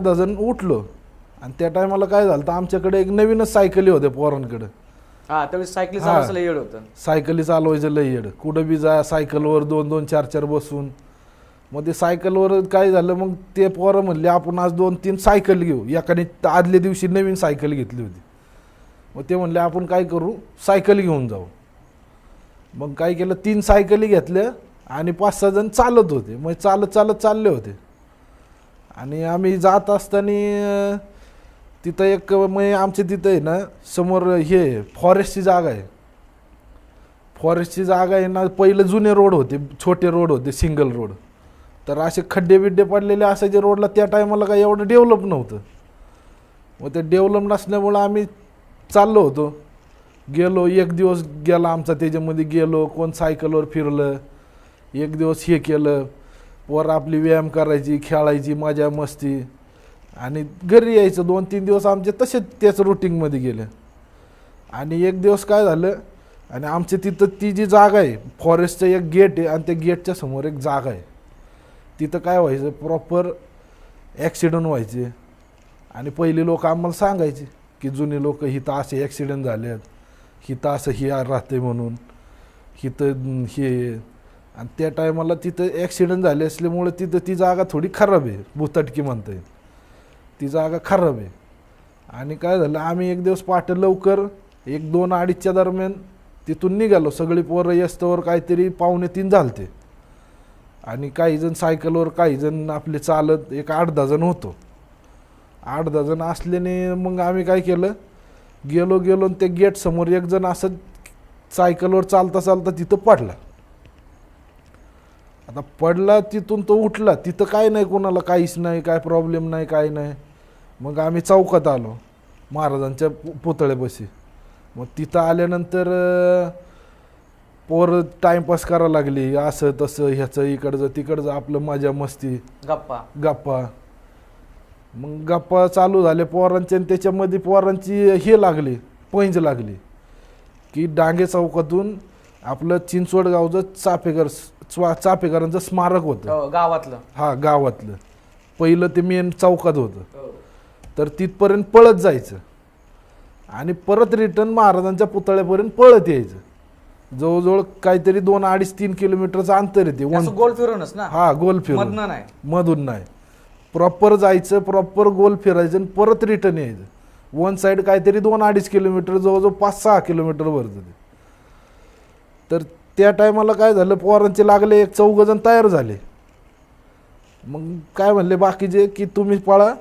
जण उठलो आणि त्या टायमाला काय झालं तर आमच्याकडे एक नवीनच सायकली होत्या पोरांकडे. हा त्यावेळेस सायकली चालवायचं लय येड होतं. सायकली चालवायचं लय येड, कुठं बी जा सायकलवर 2-2 4-4 बसून. मग ते सायकलवर काय झालं, मग ते पोरं म्हणले आपण आज 2-3 सायकल घेऊ. एकाने आदल्या दिवशी नवीन सायकल घेतली होती. मग ते म्हणले आपण काय करू, सायकल घेऊन जाऊ. मग काय केलं, 3 सायकली घेतल्या आणि 5-6 जण चालत होते. मग चालत चालत चालले होते आणि आम्ही जात असताना तिथं एक मग आमच्या तिथं आहे ना समोर हे फॉरेस्टची जागा आहे. फॉरेस्टची जागा आहे ना, पहिले जुने रोड होते, छोटे रोड होते, सिंगल रोड. तर असे खड्डे बिड्डे पडलेले असायचे रोडला. त्या टायमाला काय एवढं डेव्हलप नव्हतं. मग ते डेव्हलप नसल्यामुळं आम्ही चाललो होतो. गेलो, एक दिवस गेला आमचा त्याच्यामध्ये. गेलो, कोण सायकलवर फिरलं, एक दिवस हे केलं. वर आपली व्यायाम करायची, खेळायची, मजा मस्ती आणि घरी यायचं. 2-3 दिवस आमचे तसेच त्याच रुटीनमध्ये गेले. आणि एक दिवस काय झालं, आणि आमच्या तिथं ती जी जागा आहे फॉरेस्टचं एक गेट आहे आणि त्या गेटच्या समोर एक जागा आहे. तिथं काय व्हायचं, प्रॉपर ॲक्सिडेंट व्हायचे. आणि पहिली लोक आम्हाला सांगायचे की जुने लोक हिथं असे ॲक्सिडेंट झाले आहेत, हिथं असं हे राहते म्हणून, हिथं हे. आणि त्या टायमाला तिथं ॲक्सिडेंट झाले असल्यामुळे तिथं ती जागा थोडी खराब आहे, भुताटकी म्हणता येईल. ती जागा खराब आहे. आणि काय झालं, आम्ही एक दिवस पहाटे लवकर 1-2-2:30च्या दरम्यान तिथून निघालो. सगळी पोरं येस्तवर काहीतरी 2:45 झालते. आणि काही जण सायकलवर, काही जण आपले चालत, एक 8-10 जण होतो. 8-10 जण असल्याने मग आम्ही काय केलं, गेलो आणि त्या गेट समोर एक जण असं सायकलवर चालता चालता तिथं पडला. आता पडला, तिथून तो उठला. तिथं काय नाही, कोणाला काहीच नाही, काय प्रॉब्लेम नाही, काय नाही. मग आम्ही चौकात आलो महाराजांच्या पुतळ्यापाशी. मग तिथं आल्यानंतर पोरं टाइमपास करायला लागली, असं तसं, ह्याचं इकडचं तिकडचं, आपलं मजा मस्ती, गप्पा. मग गप्पा चालू झाले पोरांचे. आणि त्याच्यामध्ये पोरांची हे लागली, पैंज लागली की डांगे चौकातून आपलं चिंचवड गावचं चापेकरांचं स्मारक होतं गावातलं. हा, गावातलं पहिलं ते मेन चौकात होतं. तर तिथपर्यंत पळत जायचं आणि परत रिटर्न महाराजांच्या पुतळ्यापर्यंत पळत यायचं. जवळजवळ काहीतरी 2-2.5-3 किलोमीटरचं अंतर येते. गोल फिरूनच ना? हा, गोल फिरून, मधून नाही. प्रॉपर जायचं, प्रॉपर गोल फिरायचं आणि परत रिटर्न यायचं. वन साईड काहीतरी 2-2.5 किलोमीटर, जवळजवळ 5-6 किलोमीटर भरतं ते. तर त्या टायमाला काय झालं, पोरांचे लागले, 1-4 जण तयार झाले. मग काय म्हणले बाकीचे की तुम्ही पळा,